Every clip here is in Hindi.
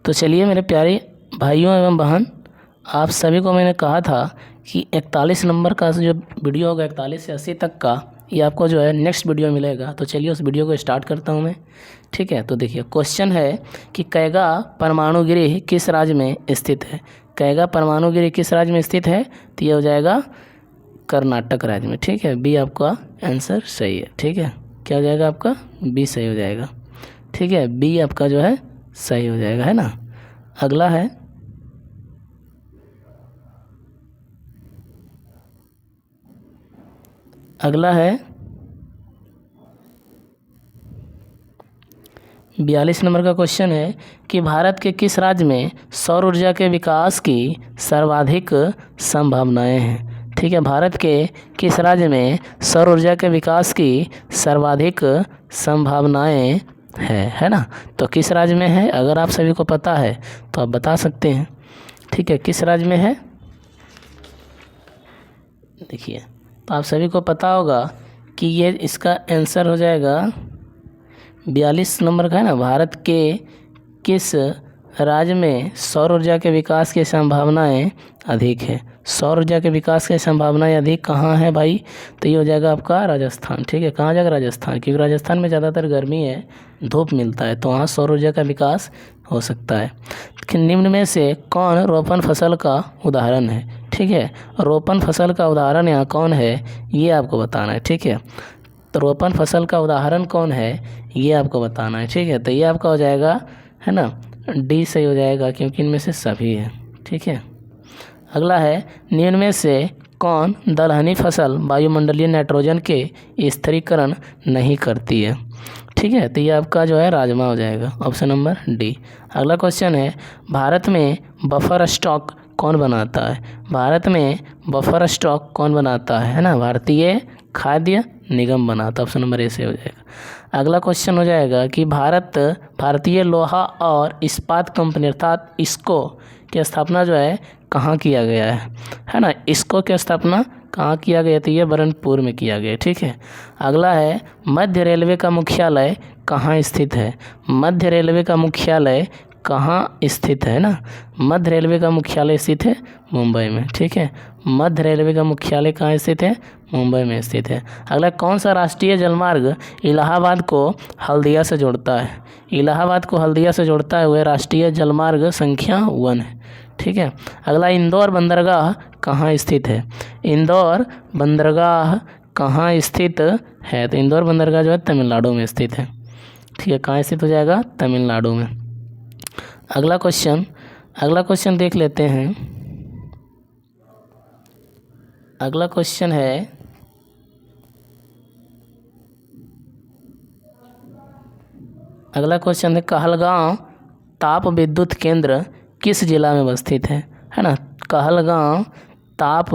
तो चलिए मेरे प्यारे भाइयों एवं बहन, आप सभी को मैंने कहा था कि 41 नंबर का जो वीडियो होगा 41 से 80 तक का, ये आपको जो है नेक्स्ट वीडियो मिलेगा। तो चलिए उस वीडियो को स्टार्ट करता हूँ मैं। ठीक है, तो देखिए क्वेश्चन है कि कैगा परमाणु गृह किस राज्य में स्थित है। कैगा परमाणु गृह किस राज्य में स्थित है, तो ये हो जाएगा कर्नाटक राज्य में। ठीक है, बी आपका आंसर सही है। ठीक है, क्या हो जाएगा आपका, बी सही हो जाएगा। ठीक है, बी आपका जो है सही हो जाएगा, है ना। अगला है अगला है 42 नंबर का क्वेश्चन है कि भारत के किस राज्य में सौर ऊर्जा के विकास की सर्वाधिक संभावनाएं हैं। ठीक है, भारत के किस राज्य में सौर ऊर्जा के विकास की सर्वाधिक संभावनाएं है ना। तो किस राज्य में है, अगर आप सभी को पता है तो आप बता सकते हैं। ठीक है, किस राज्य में है, देखिए तो आप सभी को पता होगा कि ये इसका आंसर हो जाएगा 42 नंबर का है ना। भारत के किस राज्य में सौर ऊर्जा के विकास की संभावनाएं अधिक है। सौर ऊर्जा के विकास की संभावनाएं अधिक कहाँ है भाई, तो ये हो जाएगा आपका राजस्थान। ठीक है, कहाँ जाएगा, राजस्थान, क्योंकि राजस्थान में ज़्यादातर गर्मी है, धूप मिलता है, तो वहाँ सौर ऊर्जा का विकास हो सकता है। निम्न में से कौन रोपण फसल का उदाहरण है। ठीक है, रोपण फसल का उदाहरण यहाँ कौन है, ये आपको बताना है। ठीक है, तो रोपण फसल का उदाहरण कौन है, ये आपको बताना है। ठीक है, तो ये आपका हो जाएगा है ना, डी सही हो जाएगा, क्योंकि इनमें से सभी है। ठीक है, अगला है निम्न में से कौन दलहनी फसल वायुमंडलीय नाइट्रोजन के स्थिरीकरण नहीं करती है। ठीक है, तो ये आपका जो है राजमा हो जाएगा, ऑप्शन नंबर डी। अगला क्वेश्चन है भारत में बफर स्टॉक कौन बनाता है। भारत में बफर स्टॉक कौन बनाता है ना, भारतीय खाद्य निगम बनाता, ऑप्शन नंबर ए से हो जाएगा। अगला क्वेश्चन हो जाएगा कि भारतीय लोहा और इस्पात कंपनी अर्थात इसको की स्थापना जो है कहाँ किया गया है ना। इसको की स्थापना कहाँ किया गया, तो ये बरनपुर में किया गया। ठीक है, अगला है मध्य रेलवे का मुख्यालय कहाँ स्थित है। मध्य रेलवे का मुख्यालय कहाँ स्थित है ना, मध्य रेलवे का मुख्यालय स्थित है मुंबई में। ठीक है, मध्य रेलवे का मुख्यालय कहाँ स्थित है, मुंबई में स्थित है। अगला कौन सा राष्ट्रीय जलमार्ग इलाहाबाद को हल्दिया से जोड़ता है। इलाहाबाद को हल्दिया से जोड़ता है वह राष्ट्रीय जलमार्ग संख्या 1 है। ठीक है, अगला इंदौर बंदरगाह कहाँ स्थित है। इंदौर बंदरगाह कहाँ स्थित है, तो इंदौर बंदरगाह जो है तमिलनाडु में स्थित है। ठीक है, कहाँ स्थित हो जाएगा, तमिलनाडु में। अगला क्वेश्चन देख लेते हैं। अगला क्वेश्चन है कहलगांव ताप विद्युत केंद्र किस जिला में अवस्थित है ना। कहलगांव ताप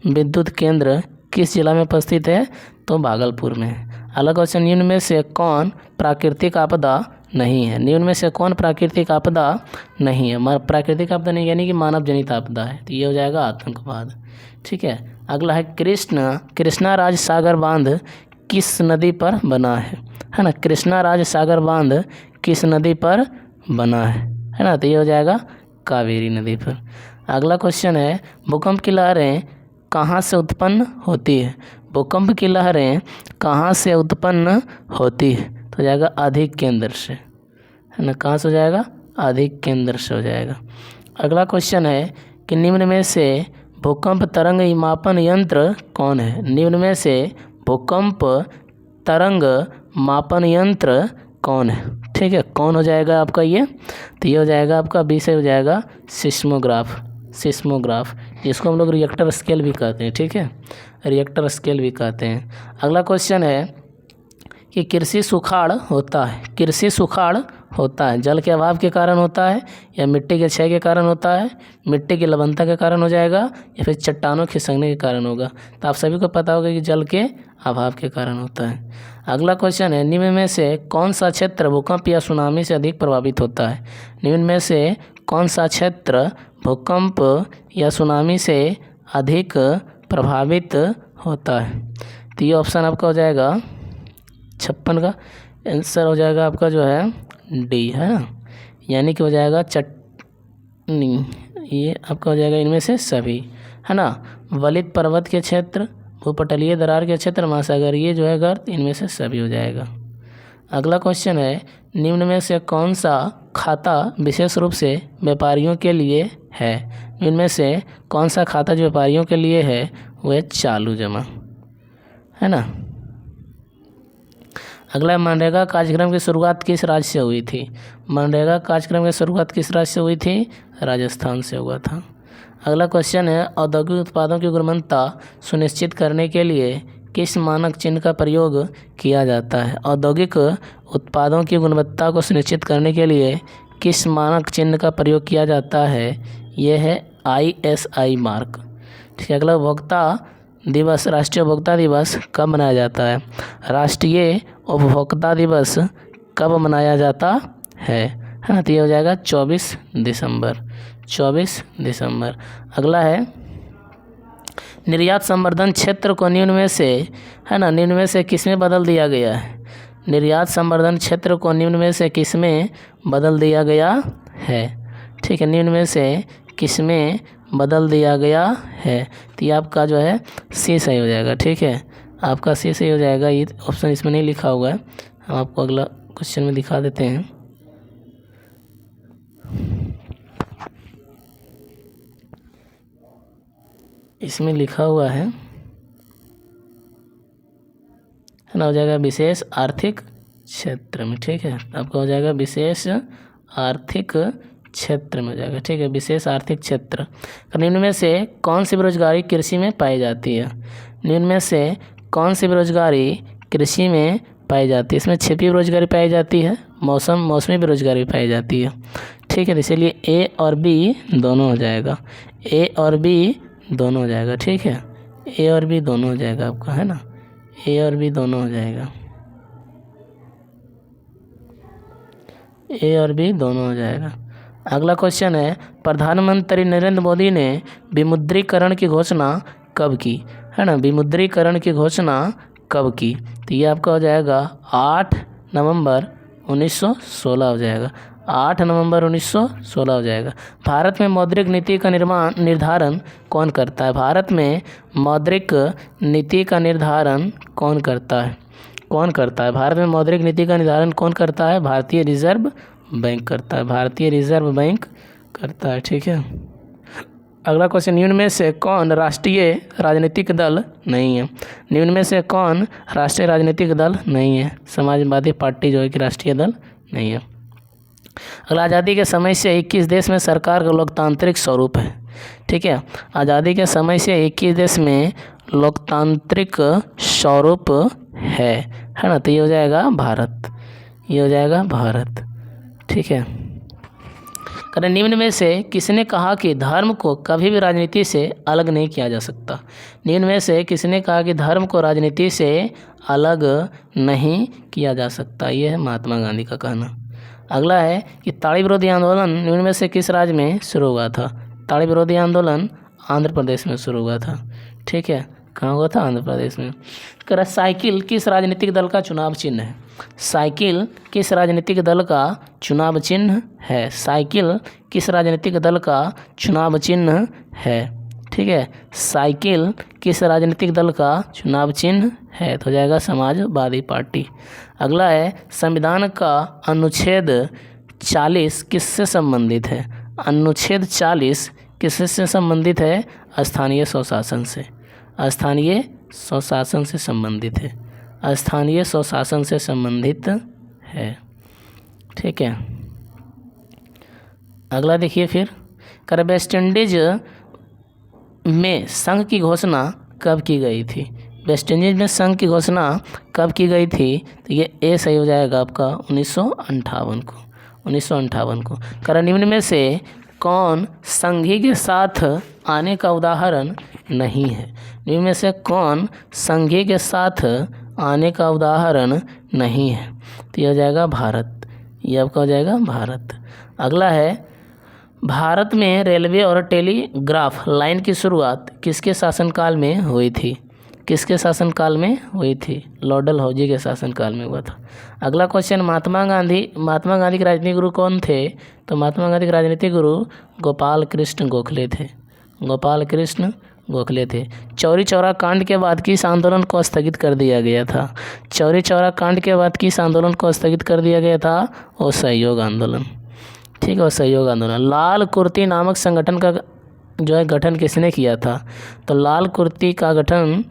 विद्युत केंद्र किस जिला में उपस्थित है, तो भागलपुर में है। अगला क्वेश्चन निम्न में से कौन प्राकृतिक आपदा नहीं है। निम्न में से कौन प्राकृतिक आपदा नहीं है, प्राकृतिक आपदा नहीं यानी कि मानव जनित आपदा है, तो ये हो जाएगा आतंकवाद। ठीक है, अगला है कृष्णा राज सागर बांध किस नदी पर बना है ना। कृष्णा राज सागर बांध किस नदी पर बना है ना, तो ये हो जाएगा कावेरी नदी पर। अगला क्वेश्चन है भूकंप की लहरें कहाँ से उत्पन्न होती है। भूकंप की लहरें कहाँ से उत्पन्न होती है, तो हो जाएगा अधिक केंद्र से, है ना। कहाँ से हो जाएगा, अधिक केंद्र से हो जाएगा। अगला क्वेश्चन है कि निम्न में से भूकंप तरंग मापन यंत्र कौन है। निम्न में से भूकंप तरंग मापन यंत्र कौन है। ठीक है, कौन हो जाएगा आपका ये, तो ये हो जाएगा आपका बी से हो जाएगा सिस्मोग्राफ, जिसको हम लोग रिएक्टर स्केल भी कहते हैं। ठीक है, रिएक्टर स्केल भी कहते हैं। अगला क्वेश्चन है कि कृषि सुखाड़ होता है जल के अभाव के कारण होता है या मिट्टी के क्षय के कारण होता है, मिट्टी की लवणता के कारण हो जाएगा या फिर चट्टानों खिसकने के कारण होगा। तो आप सभी को पता होगा कि जल के अभाव के कारण होता है। अगला क्वेश्चन है निम्न में से कौन सा क्षेत्र भूकंप या सुनामी से अधिक प्रभावित होता है। निम्न में से कौन सा क्षेत्र भूकंप या सुनामी से अधिक प्रभावित होता है, तो ये ऑप्शन आपका हो जाएगा 56 का आंसर हो जाएगा आपका जो है डी, है ना। यानी कि हो जाएगा चटनी, ये आपका हो जाएगा इनमें से सभी, है ना। वलित पर्वत के क्षेत्र, भूपटलीय दरार के क्षेत्र, महासागरीय जो है गर्त, इनमें से सभी हो जाएगा। अगला क्वेश्चन है, निम्न में से कौन सा खाता विशेष रूप से व्यापारियों के लिए है? निम्न में से कौन सा खाता जो व्यापारियों के लिए है वो है चालू जमा, है ना। अगला, मनरेगा कार्यक्रम की शुरुआत किस राज्य से हुई थी? मनरेगा कार्यक्रम की शुरुआत किस राज्य से हुई थी? राजस्थान से हुआ था। अगला क्वेश्चन है, औद्योगिक उत्पादों की गुणवत्ता सुनिश्चित करने के लिए किस मानक चिन्ह का प्रयोग किया जाता है? औद्योगिक उत्पादों की गुणवत्ता को सुनिश्चित करने के लिए किस मानक चिन्ह का प्रयोग किया जाता है? यह है ISI मार्क। ठीक है। अगला, उपभोक्ता दिवस, राष्ट्रीय उपभोक्ता दिवस कब मनाया जाता है? राष्ट्रीय उपभोक्ता दिवस कब मनाया जाता है ना। तो ये हो जाएगा 24 दिसंबर, 24 दिसंबर। अगला है, निर्यात संवर्धन क्षेत्र को निम्न में से, है ना, निम्न में से किसमें बदल दिया गया है? निर्यात संवर्धन क्षेत्र को निम्न में से किसमें बदल दिया गया है? ठीक है, निम्न में से किसमें बदल दिया गया है? तो ये आपका जो है सी सही हो जाएगा। ठीक है, आपका सी सही हो जाएगा। ये ऑप्शन इसमें नहीं लिखा हुआ है, हम आपको अगला क्वेश्चन में दिखा देते हैं। इसमें लिखा हुआ है ना, हो जाएगा विशेष आर्थिक क्षेत्र में। ठीक है, आपका हो जाएगा विशेष आर्थिक क्षेत्र में हो जाएगा। ठीक है, विशेष आर्थिक क्षेत्र। निम्न में से कौन सी बेरोजगारी कृषि में पाई जाती है? निम्न में से कौन सी बेरोजगारी कृषि में पाई जाती है? इसमें छिपी बेरोजगारी पाई जाती है, मौसमी बेरोजगारी पाई जाती है। ठीक है, इसलिए ए और बी दोनों हो जाएगा, ए और बी दोनों हो जाएगा। ठीक है, ए और बी दोनों हो जाएगा आपका, है ना, ए और बी दोनों हो जाएगा, ए और बी दोनों हो जाएगा। अगला क्वेश्चन है, प्रधानमंत्री नरेंद्र मोदी ने विमुद्रीकरण की घोषणा कब की? है ना, विमुद्रीकरण की घोषणा कब की? तो ये आपका हो जाएगा 8 नवंबर 1916 हो जाएगा, 8 नवंबर 1916 हो जाएगा। भारत में मौद्रिक नीति का निर्धारण कौन करता है? भारत में मौद्रिक नीति का निर्धारण कौन करता है? कौन करता है? भारत में मौद्रिक नीति का निर्धारण कौन करता है? भारतीय रिजर्व बैंक करता है, भारतीय रिजर्व बैंक करता है। ठीक है। अगला क्वेश्चन, निम्न में से कौन राष्ट्रीय राजनीतिक दल नहीं है? निम्न में से कौन राष्ट्रीय राजनीतिक दल नहीं है? समाजवादी पार्टी जो है कि राष्ट्रीय दल नहीं है। अगला, आज़ादी के समय से 21 देश में सरकार का लोकतांत्रिक स्वरूप है। ठीक है, आज़ादी के समय से 21 देश में लोकतांत्रिक स्वरूप है ना। तो ये हो जाएगा भारत, ये हो जाएगा भारत। ठीक है, कारण निम्न में से किसने कहा कि धर्म को कभी भी राजनीति से अलग नहीं किया जा सकता? निम्न में से किसने कहा कि धर्म को राजनीति से अलग नहीं किया जा सकता? ये है महात्मा गांधी का कहना। अगला है कि ताड़ी विरोधी आंदोलन निम्न में से किस राज्य में शुरू हुआ था? ताड़ी विरोधी आंदोलन आंध्र प्रदेश में शुरू हुआ था। ठीक है, कहाँ हुआ था? आंध्र प्रदेश में। साइकिल किस राजनीतिक दल का चुनाव चिन्ह है? साइकिल किस राजनीतिक दल का चुनाव चिन्ह है? साइकिल किस राजनीतिक दल का चुनाव चिन्ह है? ठीक है, साइकिल किस राजनीतिक दल का चुनाव चिन्ह है? तो हो जाएगा समाजवादी पार्टी। अगला है, संविधान का अनुच्छेद 40 किससे संबंधित है? अनुच्छेद 40 किससे संबंधित है? स्थानीय स्वशासन से, स्थानीय स्वशासन से संबंधित है, स्थानीय स्वशासन से संबंधित है। ठीक है, अगला देखिए फिर, वेस्ट इंडीज में संघ की घोषणा कब की गई थी? वेस्ट इंडीज में संघ की घोषणा कब की गई थी? तो ये ए सही हो जाएगा आपका 1958 को, 1958 को। कारण निम्न में से कौन संघी के साथ आने का उदाहरण नहीं है? निम्न में से कौन संघी के साथ आने का उदाहरण नहीं है? तो ये हो जाएगा भारत, ये आपका हो जाएगा भारत। अगला है, भारत में रेलवे और टेलीग्राफ लाइन की शुरुआत किसके शासनकाल में हुई थी? किसके शासनकाल में हुई थी? लॉर्ड डलहौजी के शासनकाल में हुआ था। अगला क्वेश्चन, महात्मा गांधी के राजनीतिक गुरु कौन थे? तो महात्मा गांधी के राजनीतिक गुरु गोपाल कृष्ण गोखले थे। गोपाल कृष्ण गोखले थे। चौरी चौरा कांड के बाद किस आंदोलन को स्थगित कर दिया गया था? चौरी चौरा कांड के बाद किस आंदोलन को स्थगित कर दिया गया था? असहयोग आंदोलन। ठीक है, असहयोग आंदोलन। लाल कुर्ती नामक संगठन का जो है गठन किसने किया था? तो लाल कुर्ती का गठन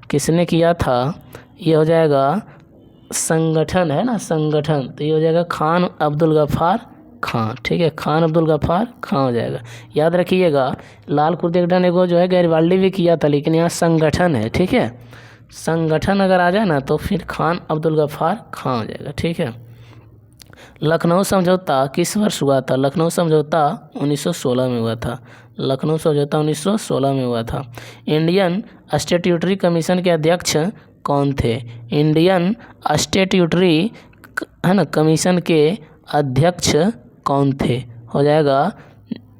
किसने किया था? ये हो जाएगा संगठन है ना, संगठन, तो ये हो जाएगा खान अब्दुल गफ्फार खां। ठीक है, खान अब्दुल गफ्फार खां हो जाएगा। याद रखिएगा, लाल कुर्ती गठन एगो जो है गैरिबाल्डी भी किया था, लेकिन यहाँ संगठन है। ठीक है, संगठन अगर आ जाए ना तो फिर खान अब्दुल गफ्फार खां हो जाएगा। ठीक है। लखनऊ समझौता किस वर्ष हुआ था? लखनऊ समझौता 1916 में हुआ था। लखनऊ समझौता 1916 में हुआ था। इंडियन स्टैट्यूटरी कमीशन के अध्यक्ष कौन थे? इंडियन स्टैट्यूटरी है ना कमीशन के अध्यक्ष कौन थे? हो जाएगा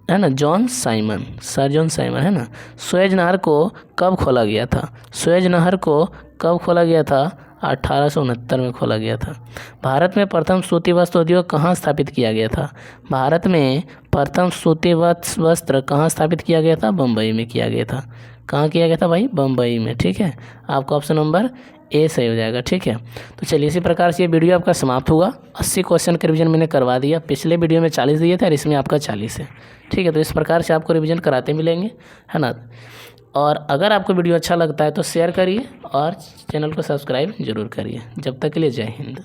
है ना John Simon, sir John Simon है ना। सुएज नहर को कब खोला गया था? सुएज नहर को कब खोला गया था? 1869 में खोला गया था। भारत में प्रथम सूती वस्त्र उद्योग कहाँ स्थापित किया गया था? भारत में प्रथम सूती वस्त्र कहाँ स्थापित किया गया था? बम्बई में किया गया था। कहाँ किया गया था भाई? बम्बई में। ठीक है, आपका ऑप्शन नंबर ए सही हो जाएगा। ठीक है, तो चलिए इसी प्रकार से ये वीडियो आपका समाप्त हुआ। 80 क्वेश्चन का रिवीजन मैंने करवा दिया। पिछले वीडियो में 40 दिए थे और इसमें आपका 40 है। ठीक है, तो इस प्रकार से आपको रिवीजन कराते मिलेंगे, है ना। और अगर आपको वीडियो अच्छा लगता है तो शेयर करिए और चैनल को सब्सक्राइब जरूर करिए। जब तक के लिए जय हिंद।